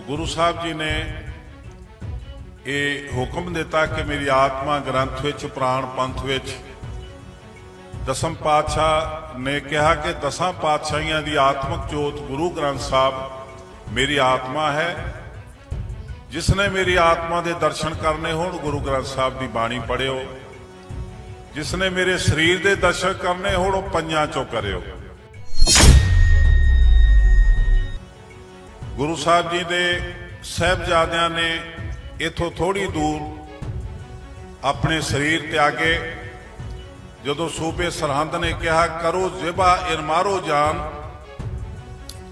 गुरु साहब जी ने ये हुक्म दिता कि मेरी आत्मा ग्रंथ विच पुराण पंथ विच दसम पातशाह ने कहा कि 10 पातशाहियां दी आत्मक जोत गुरु ग्रंथ साहब मेरी आत्मा है। जिसने मेरी आत्मा के दर्शन करने हो गुरु ग्रंथ साहब की बाणी पढ़ियो, जिसने मेरे शरीर के दर्शन करने हो पंजां चों करियो। गुरु साहब जी के साहिबजादियां ने इथों थोड़ी दूर अपने शरीर त्यागे। जदों सूबे सरहंद ने कहा करो जिबा इन मारो जान,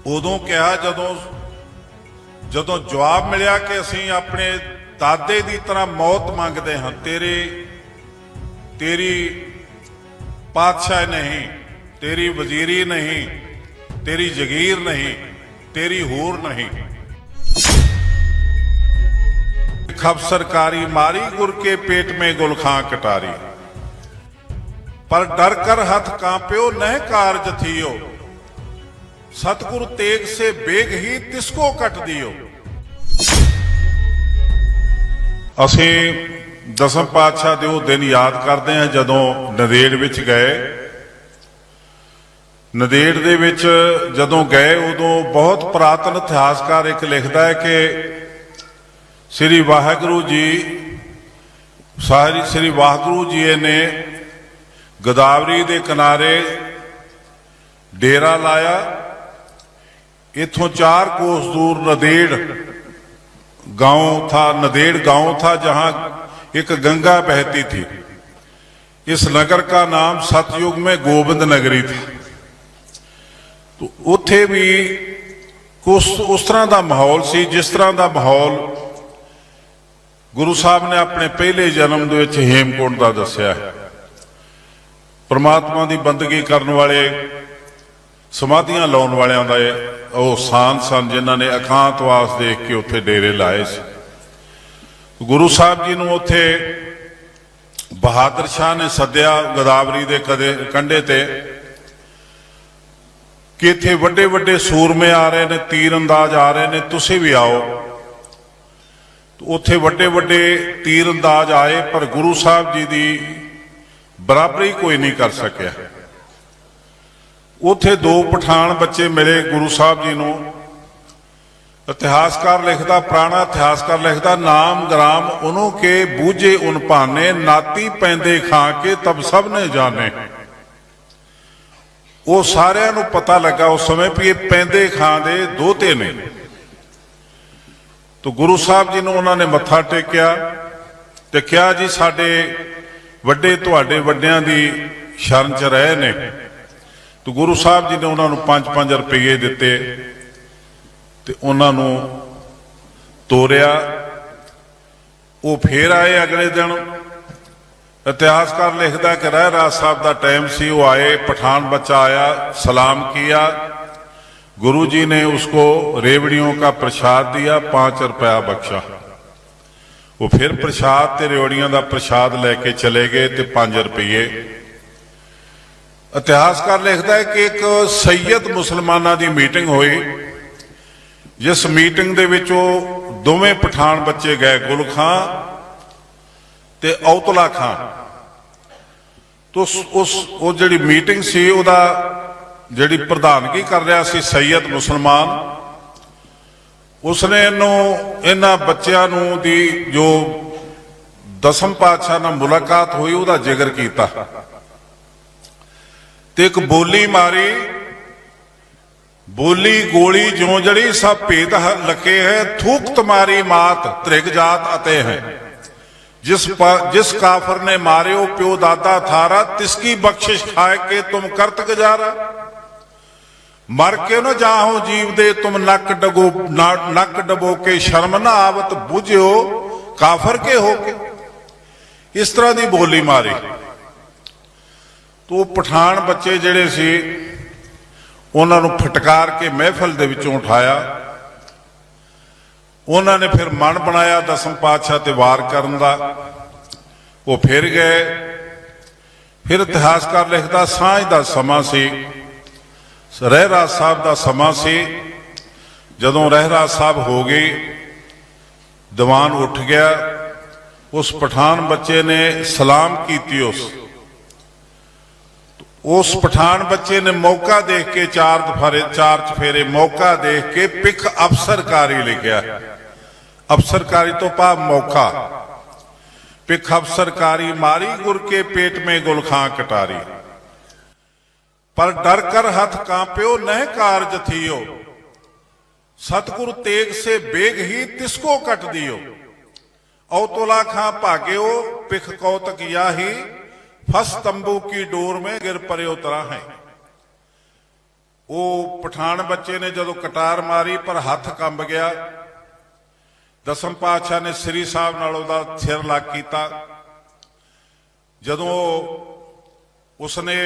उदों कहा जदों जवाब मिलिया कि असीं अपने दादे की तरह मौत मंगते हैं, तेरी पातशाह नहीं, तेरी वजीरी नहीं, तेरी जगीर नहीं, तेरी हूर नहीं। खब सरकारी मारी गुर के पेट में गुलखां कटारी, पर डर कर हथ कांप्यो नह कारज थियो, सतगुरु तेग से बेग ही तिसको कट दियो। असीं दसम पातशाह दे वो दिन याद करते हैं जदों नदेड़ विच गए। नदेड़ दे विच जदों गए उदों बहुत पुरातन इतिहासकार एक लिखता है कि श्री वाहिगुरू जी श्री वाहिगुरू जी ने गोदावरी के किनारे डेरा लाया। इथों 4 कोस दूर नदेड़ गांव था, नदेड़ गांव था जहां एक गंगा बहती थी। इस नगर का नाम सतयुग में गोविंद नगरी था। तो उथे भी उस तरह का माहौल सी जिस तरह का माहौल गुरु साहब ने अपने पहले जन्म के हेमकुंड का दसिया है। परमात्मा की बंदगी करने वाले समाधियां लाने वालियां दा ਉਹ ਸਾਨ ਸਨ जिन्हों ने एकांतवास देख के उत्थे डेरे लाए सी। गुरु साहब जी ਨੂੰ ਉੱਥੇ बहादुर शाह ने सद्या गोदावरी के कंढे ते कि इत्थे वड्डे वड्डे सूरमे आ रहे ने, तीर अंदाज आ रहे ने, तुसीं भी आओ। तो उत्थे वड्डे वड्डे तीर अंदाज आए पर गुरु साहब जी की बराबरी कोई नहीं कर सकिया। उत्थे 2 पठान बच्चे मिले गुरु साहब जी नूं। इतिहासकार लिखदा, पुराना इतिहासकार लिखदा, नाम ग्राम उन्हों के बूझे उन भाने, नाती पैंदे खा के तब सब ने जाने। वो सारिਆਂ ਨੂੰ पता लगा उस समय भी ये पैंदे खां दे दोते ने। तो गुरु साहब जी ने उन्होंने मत्था टेकिया ते कहा जी साडे वड्डे तुहाडे वड्डियां दी शरण च रहे ने। तो गुरु साहब जी ने उन्होंने 5-5 रुपये दिते ते उन्होंने तोरिया। वो फिर आए अगले दिन। इतिहासकार लिखता कि रहराज साहब का टाइम सी, वो आए, पठान बच्चा आया, सलाम किया। गुरु जी ने उसको रेवड़ियों का प्रसाद दिया, 5 रुपया बख्शा। वो फिर प्रसाद ते रेवड़ियों का प्रसाद लेके चले गए ते 5 रुपये। इतिहासकार लिखता है कि एक सैयद मुसलमाना की मीटिंग हुई, जिस मीटिंग दे विच दोवें पठान बच्चे गए, गुल खां ते औतला खां। तो उस जिहड़ी मीटिंग सी उहदा जिहड़ी प्रधानगी कर रहा सी सैयद मुसलमान, उसने इन्हां बच्चों नूं दी जो दसम पातशाह नाल मुलाकात हुई उहदा जिक्र कीता ते एक बोली मारी, बोली गोली जो जड़ी सब भेद लके है, थूक तुम्हारी मात त्रिग जात अते हैं। जिस काफर ने मारे हो प्यो दादा थारा, तिसकी बख्शिश खाए के तुम करत गुजारा। मर के न जाहो जीव दे तुम नक डबो के, शर्म ना आवत बुझो काफर के हो के। इस तरह की बोली मारी। तो पठान बच्चे जिहड़े सी उन्होंने फटकार के महफिल दे विचों उठाया। उन्होंने फिर मन बनाया दसम पातशाह ते वार करन दा। वो फिर गए। फिर इतिहासकार लिखदा सांझ दा समा सी, रहराज साहब दा समा सी। जदों रहरा साहब हो गई, दीवान उठ गया, उस पठान बच्चे ने सलाम की। उस पठान बच्चे ने मौका देख के चार चफेरे मौका देख के पिख अफसरकारी लिखा। अफसरकारी तो पा मौका। पिख अफसरकारी मारी गुर के पेट में गुलखां कटारी। पर डर कर हथ कांप्यो नह कारज थियो, सतगुरु तेग से बेग ही तिसको कट दियो। औतुला खां भाग्यो पिख कौतक याही, फस तंबू की डोर में गिर परे उतरा है। वो पठान बच्चे ने जदों कटार मारी पर हथ कंब गया। दसम पातशाह ने श्री साहब नाल उहदा सिर लग कीता। जदों उसने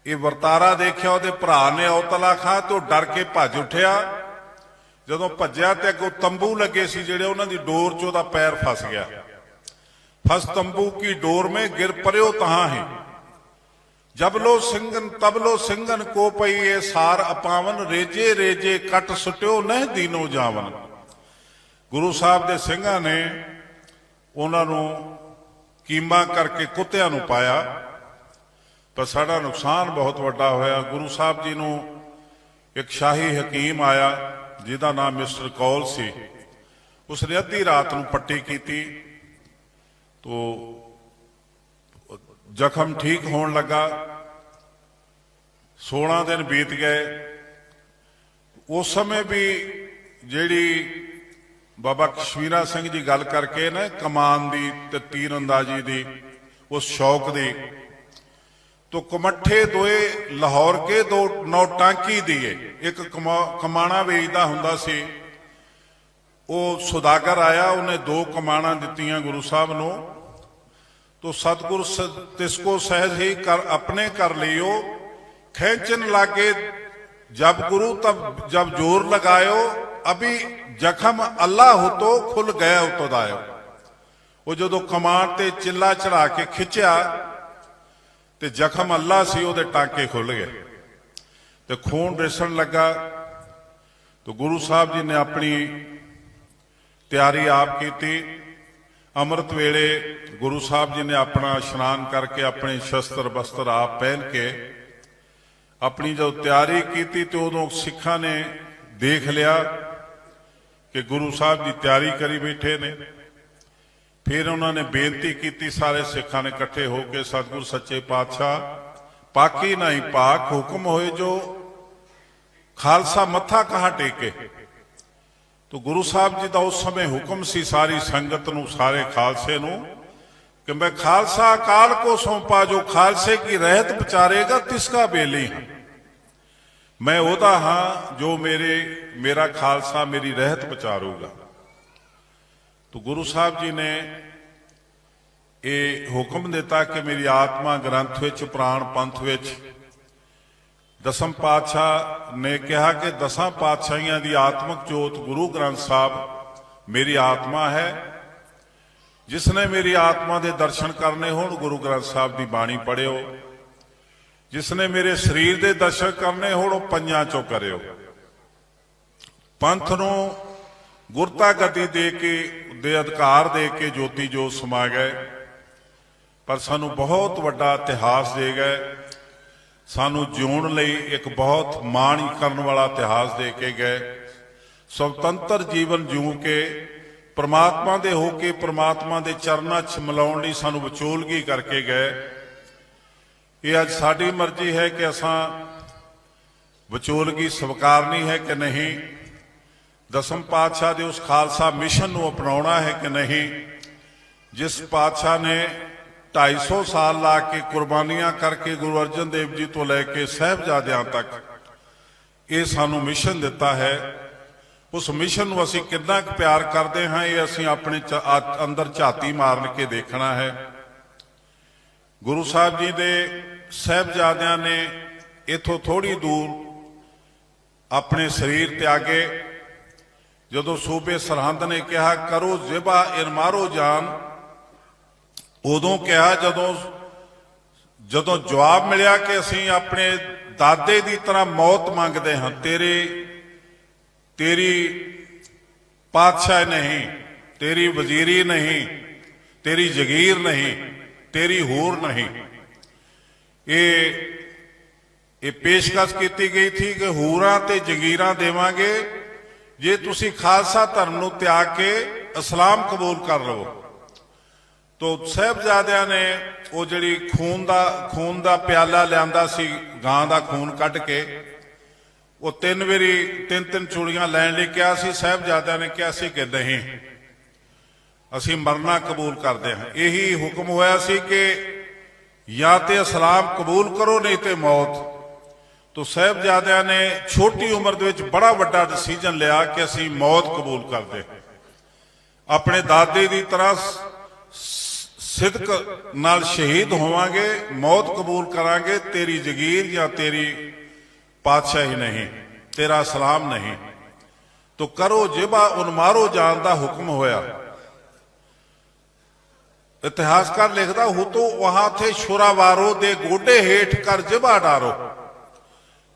ये वरतारा देखिया, उहदे भरा ने औतला खां तो डर के भज उठिया। जदों भज्या ते अगों तंबू लगे सी जिहड़े, उन्हां दी डोर च उहदा पैर फस गया। फस तंबू की डोर में गिर पर्यो तहां है। जब लो सिंगन तब लो सिंगन को पई ये सार अपावन, रेजे रेजे कट सुट्यो नह दीनो जावन। गुरु साहब दे सिंघां ने उन्हां नूं कीमा करके कुत्तियां नूं पाया, पर साडा नुकसान बहुत वड्डा होया। गुरु साहब जी नूं एक शाही हकीम आया जिहदा नाम मिस्टर कौल सी। उसने अद्धी रात नूं पट्टी कीती तो जख्म ठीक होने लगा। 16 दिन बीत गए। उस समय भी जिहड़ी बाबा कश्मीरा सिंह जी गल करके ना कमान दी ते तीर अंदाजी दी, उस शौक दी, तो कमट्ठे दोए लाहौर के दो नौटांकी दिए। एक कमाना वेचदा हुंदा सी, वो सुदागर आया, उन्हें 2 कमाना दित्तियां गुरु साहब नूं। तो सतगुरु तिसको सहज ही कर अपने कर लियो, खेचन लागे जब गुरु तब जब जोर लगायो, अभी जख्म अल्लाह हो तो खुल गया उतदायो। वो जो कमान ते चिल्ला चढ़ा के खिंचा ते जख्म अल्लाह सी, उहदे टांके खुल गए ते खून रिसण लगा। तो गुरु साहब जी ने अपनी तैयारी आप की। अमृत वेले गुरु साहब जी ने अपना इशनान करके अपने शस्त्र बस्त्र आप पहन के अपनी जो तैयारी की, तो उदों सिखा ने देख लिया कि गुरु साहब जी तैयारी करी बैठे ने। फिर उन्होंने बेनती की, सारे सिखा ने इकट्ठे होकर, सतगुरु सच्चे पातशाह पाकी नहीं पाक, हुक्म होए जो खालसा मत्था कहाँ टेके। तो गुरु साहब जी का उस समय हुक्म सी सारी संगत नूं, सारे खालसे नूं, कि मैं खालसा अकाल को सौंपा, जो खालसे की रहत पचारेगा तिसका बेली हां। मैं ओदा हां जो मेरा खालसा मेरी रहत पचारूगा। तो गुरु साहब जी ने ये हुक्म दिता कि मेरी आत्मा ग्रंथ विच प्राण पंथ विच। दसम पातशाह ने कहा कि 10 पातशाहियां दी आत्मक जोत गुरु ग्रंथ साहब मेरी आत्मा है। जिसने मेरी आत्मा के दर्शन करने होण गुरु ग्रंथ साहब की बाणी पढ़ियो। जिसने मेरे शरीर के दर्शन करने होण पंजां चों करियो। पंथ नूं गुरता गति दे के दे अधिकार दे के ज्योति जो समा गए, पर सानू बहुत वड्डा इतिहास दे गए। सानू जिउण लई एक बहुत माण करन वाला इतिहास दे के गए। स्वतंत्र जीवन जीव के परमात्मा दे होके परमात्मा दे चरनां च मिलाउण लई सानू विचोलगी करके गए। ये अज साडी मर्जी है कि असां विचोलगी स्वीकारनी है कि नहीं, दसम पातशाह दे उस खालसा मिशन नूं अपनाउणा है कि नहीं, जिस पातशाह ने 250 साल ला के कुर्बानियां करके गुरु अर्जन देव जी तो लैके साहिबजादियां तक ये सानू मिशन दिता है। उस मिशन नूं असीं कितना क प्यार करते हैं, ये असीं अपने अंदर झाती मार के देखना है। गुरु साहब जी दे साहिबजादियां ने इथों थोड़ी दूर अपने शरीर त्यागे। जदों सूबे सरहंद ने कहा करो जिबा इन मारो जान, उदों कहा जदों जदों जवाब मिलिया कि असीं अपने दादे की तरह मौत मंगते हाँ, तेरे तेरी पातशाह नहीं, तेरी वजीरी नहीं, तेरी जगीर नहीं, तेरी हूर नहीं। ये पेशकश की गई थी कि हूरां ते जगीरां देवांगे जे तुसी खालसा धर्म नूं त्याग के इस्लाम कबूल कर लो। तो साहिबजादियां ने वो जिहड़ी खून दा प्याला लिआंदा सी, गां दा खून कढ के, वो तीन वारी तीन चूड़ियां लैण लई कहा सी। साहिबजादियां ने कहा सी कि नहीं, असी मरना कबूल करते हैं। यही हुक्म होया सी कि या तो इस्लाम कबूल करो नहीं तो मौत। तो साहिबजादियां ने छोटी उम्र दे विच बड़ा वड्डा डिसीजन लिया कि असी मौत कबूल करते हैं। अपने दादे की तरह सिदक नाल शहीद होवांगे, मौत कबूल करांगे। तेरी जगीर या तेरी पातशाही नहीं, तेरा इस्लाम नहीं। तो करो जिबा उनमारो जान का हुक्म होया। इतिहासकार लिखता हो तो वहां थे शुरावारो दे गोडे हेठ कर जिबा डारो,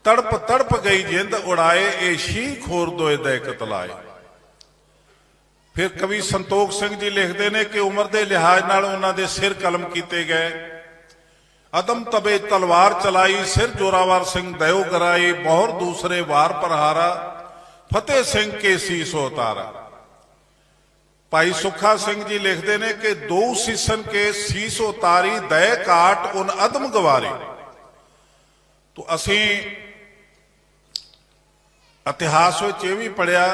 तड़प तड़प गई जिंद उड़ाए, ए शी खोर दोए दे कतलाए। फिर कवि संतोख सिंह जी लिखते हैं कि उम्र के लिहाज नाल उन्हां दे सिर कलम किए गए। अदम तबे तलवार चलाई, सिर जोरावर सिंह दयो कराई, बहुर दूसरे वार प्रहारा, फतेह सिंह के सीसो उतारा। भाई सुखा सिंह जी लिखते हैं कि दो सीसन के सीस उतारी, दय काट उन अदम गवारी। तो असी इतिहास में यह भी पढ़िया,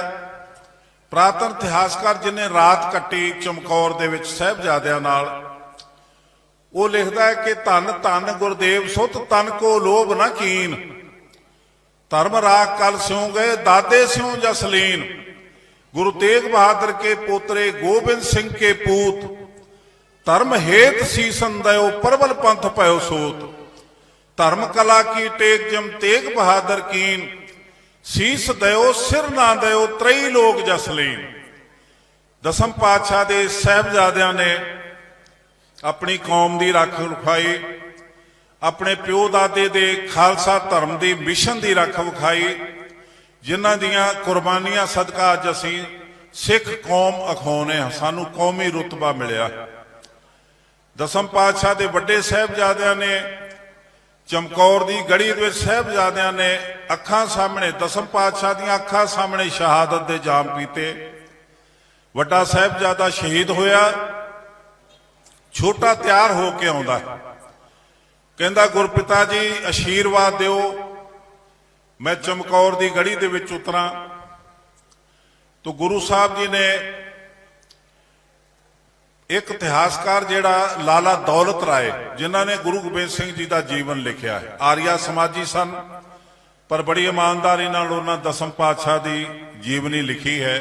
पुरातन इतिहासकार जिन्हें रात कट्टी चमकौर दे विच साहिबजादियां नाल, वो लिखता है कि धन धन गुरदेव सुत तन को लोभ न कीन, धर्म राख कल स्यों गए दादे स्यों जसलीन। गुरु तेग बहादुर के पोतरे गोबिंद सिंह के पूत, धर्म हेत सीसन दयो प्रबल पंथ पयो सूत। धर्म कला की टेक जम तेग बहादुर कीन, सीस दयो सिर ना दयो त्रई लोग जसलीन। दसम पातशाह दे साहिबजादियां ने अपनी कौम की रख विखाई, अपने प्यो दादे दे खालसा धर्म की मिशन की रख विखाई, जिन्हां दियां कुर्बानियां सदका अज असी सिख कौम अखाउने, सानू कौमी रुतबा मिलिया। दसम पातशाह दे वड्डे साहिबजादियां ने चमकौर की गढ़ी दे साहिबजादियां ने अखां सामने, दसम पातशाह दीयां अखां सामने शहादत दे जाम पीते। वड्डा साहिबजादा शहीद होया, छोटा तैयार होके आउंदा, कहंदा गुरपिता जी आशीर्वाद दिओ, मैं चमकौर की गढ़ी दे विच उतरा। तो गुरु साहब जी ने एक इतिहासकार जिहड़ा लाला दौलत राय, जिन्हां ने गुरु गोबिंद सिंह जी का जीवन लिखिया है, आर्या समाजी सन, पर बड़ी ईमानदारी नाल उन्हां दसम पातशाह की जीवनी लिखी है।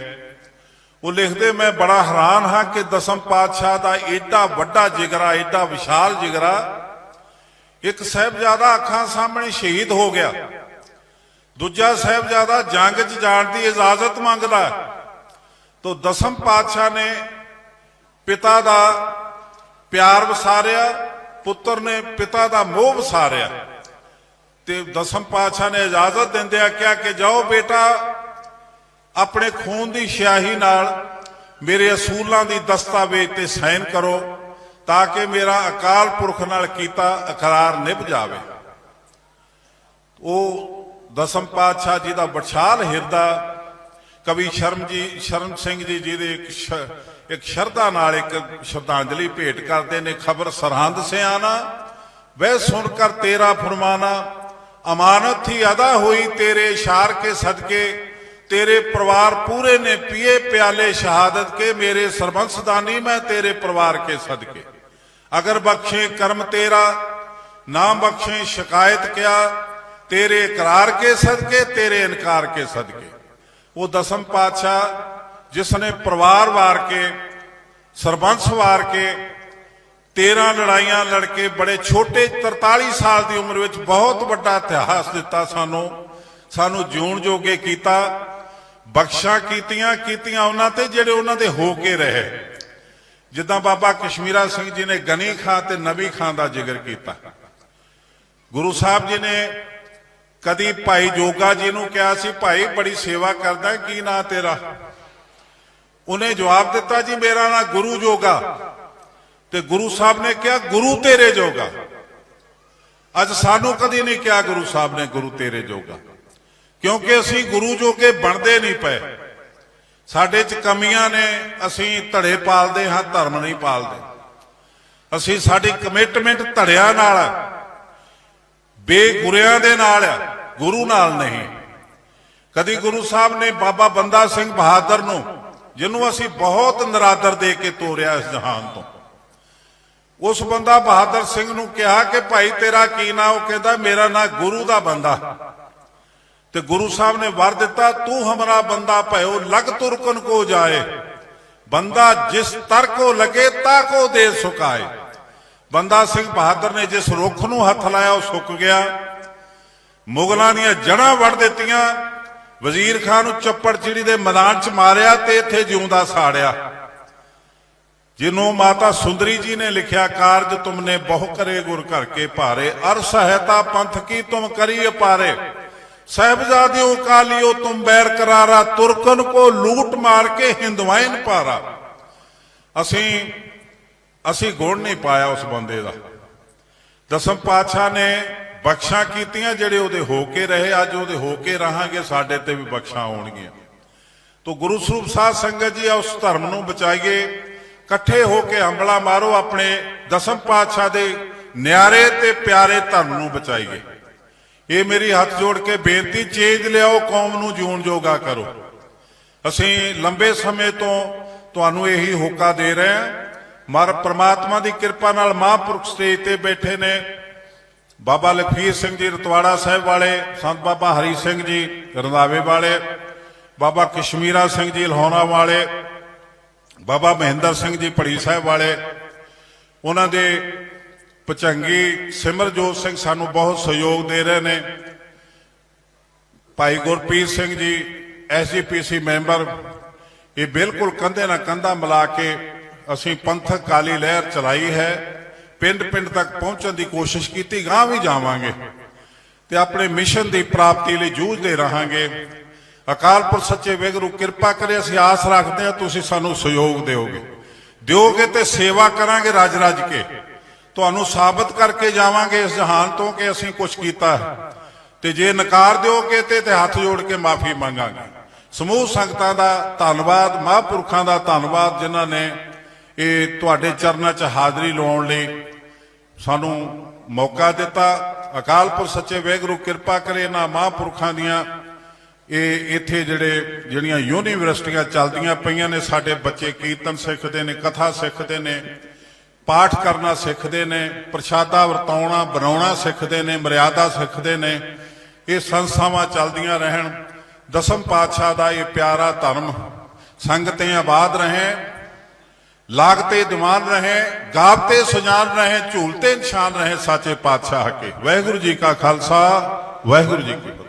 वो लिखते, मैं बड़ा हैरान हाँ कि दसम पातशाह का एडा वड्डा जिगरा, एडा विशाल जिगरा, एक साहिबजादा अखां सामने शहीद हो गया, दूजा साहिबजादा जंग च जाण की इजाजत मंगदा। तो दसम पातशाह ने पिता का प्यार वसारिया, पुत्र ने पिता का मोह वसारिया। ते दसम पातशाह ने इजाजत देंदिया क्या कि जाओ बेटा, अपने खून की स्याही नाल मेरे असूलों की दस्तावेज ते साइन करो, ताकि मेरा अकाल पुरख नाल कीता इकरार निभ जावे। वो दसम पातशाह जी का विशाल हिरदा कवि शर्म सिंह जी दे एक शरदा नाल एक श्रद्धांजलि भेंट करते ने। खबर सरहंद से आना, वह सुनकर तेरा फरमाना, अमानत थी अदा हुई तेरे इशार के सदके, तेरे परिवार पूरे ने पिए प्याले शहादत के, मेरे सरबंसदानी मैं तेरे परिवार के सदके। अगर बख्शे कर्म तेरा ना बख्शे शिकायत क्या, तेरे इकरार के सदके तेरे इनकार के सदके। वो दसम पातशाह जिसने परिवार वार के, सरबंस वार के, 13 लड़ाइयां लड़के बड़े छोटे 43 साल की उम्र में बहुत बड़ा इतिहास दिता, सानू जीण जोगे किया। बख्शा कीतियां उन्हां ते जिहड़े उन्हां दे हो के रहे, जिद्दां बाबा कश्मीरा सिंह जी ने गनी खां ते नबी खां का जिक्र किया। गुरु साहब जी ने कदी भाई जोगा जी नूं कहा सी भाई बड़ी सेवा करदा की ना तेरा, उन्हें जवाब दिता जी मेरा ना गुरु जोगा। ते गुरु साहब ने कहा गुरु तेरे जोगा। अज सानू कदी नहीं कहा गुरु साहब ने गुरु तेरे जोगा, क्योंकि असी गुरु जोगे बनते नहीं पे। साडे च कमियां ने, असी धड़े पालते हाँ धर्म नहीं पालते। असी साडी कमिटमेंट धड़िया नाल है, बेगुरियां दे नाल है, गुरु नाल नहीं। कदी गुरु साहब ने बाबा बंदा सिंह बहादुर नूं, जिन्हों असी बहुत निरादर दे के तोरिया इस जहान तो, उस बंदा बहादुर सिंह नूं कहा कि भाई तेरा की ना, वो कहता मेरा ना गुरु दा बंदा। ते गुरु साहब ने वर दिता तू हमारा बंदा भयो लग तुरकन को जाए, बंदा जिस तर को लगे ता को दे सुकाए। बंदा सिंह बहादुर ने जिस रुख नूं हथ लाया वो सुक गया। मुगलों दी जड़ां वड़ दित्तियां, वजीर खान नूं चप्पड़ चिड़ी दे मैदान च मारिया ते इत्थे जिउंदा साड़िया। जिन्हों माता सुंदरी जी ने लिखा कारज तुमने बहु करे गुर घर के भारे, अर सहायता पंथ की तुम करी अपारे। साहिबजादियों का लियो तुम बैर करारा, तुर्कन को लूट मार के हिंदवाइन पारा। असी गुण नहीं पाया उस बंदे का। दसम पातशाह ने बख्शा कीतियां जेड़े उहदे हो के रहे, अज उहदे हो के रहांगे, साडे ते भी बख्शा होणगियां। तो गुरु स्वरूप साध संगत जी उस धर्म नूं बचाइए, कट्ठे होके हंबला मारो, अपने दसम पातशाह दे न्यारे ते प्यारे धर्म नूं बचाइए। ये मेरी हथ जोड़ के बेनती, चेंज लियाओ कौम नूं जीउण जोगा करो। असीं लंबे समय तो तुहानूं यही होका दे रहे हैं। मार परमात्मा की कृपा नाल महापुरख स्टेज ते बैठे ने, बाबा लखवीर सिंह जी रतवाड़ा साहिब वाले, संत बाबा हरी सिंह जी रंधावे वाले, बाबा कश्मीरा सिंह जी लहौरा वाले, बाबा महेंद्र सिंह जी पड़ी साहब वाले, उन्होंने भचंगी सिमरजोत सिंह सानू बहुत सहयोग दे रहे हैं। भाई गुरप्रीत सिंह जी SGPC मैंबर, ये बिल्कुल कंधे ना कंधा मिला के असी पंथक काली लहर चलाई है। पिंड पिंड तक पहुंचने की कोशिश की, गांव भी जावांगे ते अपने मिशन की प्राप्ति लिए जूझते रहांगे। अकाल पुरख सच्चे वाहिगुरू कृपा करे, असीं आस रखते हैं तुसीं सानू सहयोग दिओगे ते सेवा करांगे रज रज के, तुहानू साबित करके जावांगे इस जहान तो कि असीं कुछ कीता है। ते जे नकार दिओगे ते हथ जोड़ के माफी मंगांगे। समूह संगतां दा धन्नवाद, महापुरखां दा धन्नवाद जिन्हां ने ये तुहाडे चरनां च हाज़री लाउण लई सानू मौका दिता। अकाल पुरख सच्चे वाहिगुरू कृपा करे, इन्हां महापुरखां दियां इत्थे ਜਿਹੜੀਆਂ यूनीवर्सिटियां चलदियां पईयां ने, साडे बच्चे कीर्तन सीखते ने, कथा सीखते ने, पाठ करना सीखते ने, प्रशादा वरताउणा बनाउणा सीखते ने, मर्यादा सीखते ने। ये संस्थावां चलदियां रहन। दसम पातशाह का ये प्यारा धर्म संगतें आबाद रहें, लागते दीवान रहें, गावते सुजान रहें, झूलते निशान रहें साचे पातशाह के। वाहिगुरू जी का खालसा, वाहिगुरू जी की फतेह।